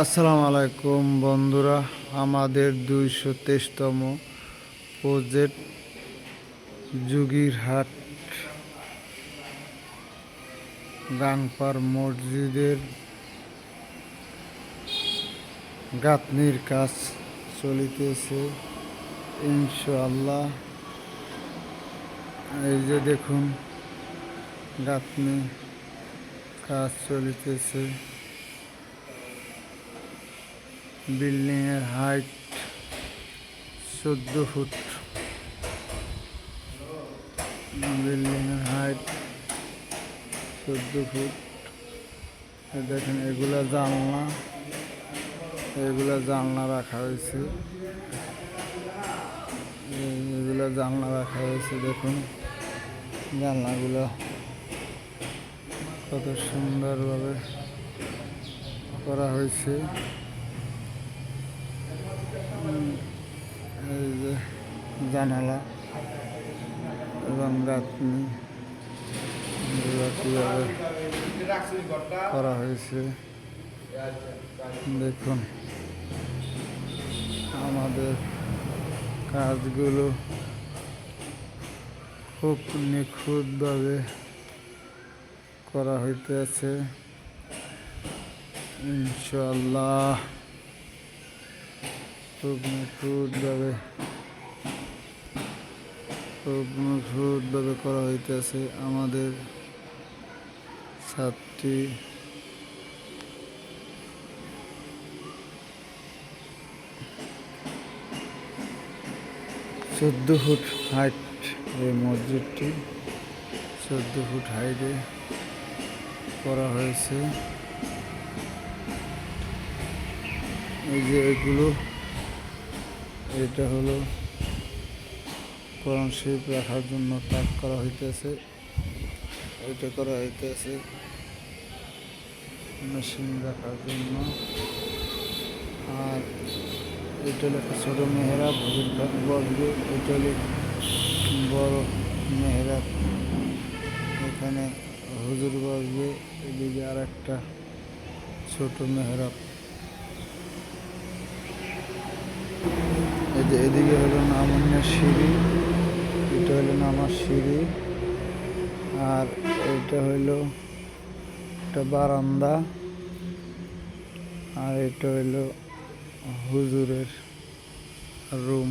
আসসালামু আলাইকুম বন্ধুরা, আমাদের ২২৩তম প্রজেক্ট জুগিরহাট গাংপার মসজিদের গাঁথনির কাজ চলিতেছে ইনশাআল্লাহ। এই যে দেখুন, গাঁথনি কাজ চলিতেছে। বিল্ডিংয়ের হাইট ১৪ ফুট। বিল্ডিংয়ের হাইট ১৪ ফুট। দেখেন, এগুলা জানলা রাখা হয়েছে। এগুলা জানলা রাখা হয়েছে। দেখুন, জানলাগুলো কত সুন্দরভাবে করা হয়েছে। এই যে জানালা এবং গাঁথনি কীভাবে করা হয়েছে দেখুন। আমাদের কাজগুলো খুব নিখুঁতভাবে করা হইতেছে ইনশাআল্লাহ। খুব নিখুঁতভাবে করা হইতেছে। আমাদের ছাদটি ১৪ ফুট হাইট। এই মসজিদটি ১৪ ফুট হাইটে করা হয়েছে। এই যে এটা হলো কোরআন শরীফ রাখার জন্য তাক করা হইতেছে। এটা করা হইতেছে মেশিন রাখার জন্য। আর এটা হলো একটা ছোটো মেহরাব, বসবে। এটা হলো বড় মেহরাব, এখানে হুজুর বসবে। এদিকে আর একটা ছোট মেহরাব। এদিকে হলো নামানোর সিঁড়ি। এটা হলো নামার সিঁড়ি। আর এটা হইলো একটা বারান্দা। আর এটা হইলো হুজুরের রুম।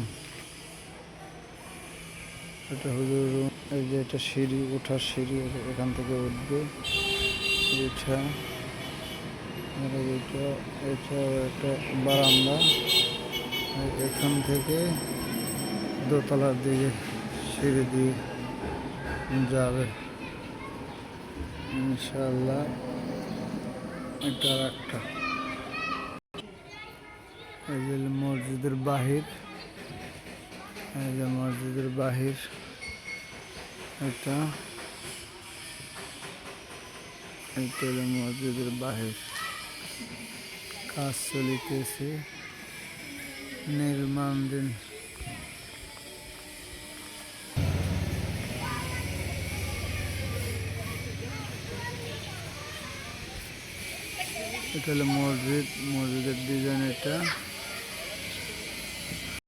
এটা হুজুরের রুম। এই যে এটা সিঁড়ি, ওঠার সিঁড়ি। এখান থেকে উঠবে। এটা একটা বারান্দা। এখান থেকে দোতলার দিকে সিঁড়ি দিয়ে যাবে ইনশাআল্লাহ। এটা একটা এই যে মসজিদের বাহির। এই যে মসজিদের বাহির। এটা হলো মসজিদের বাহির। কাজ চলিতেছে নির্মাণাধীন। এটা হলো মসজিদের ডিজাইন। এটা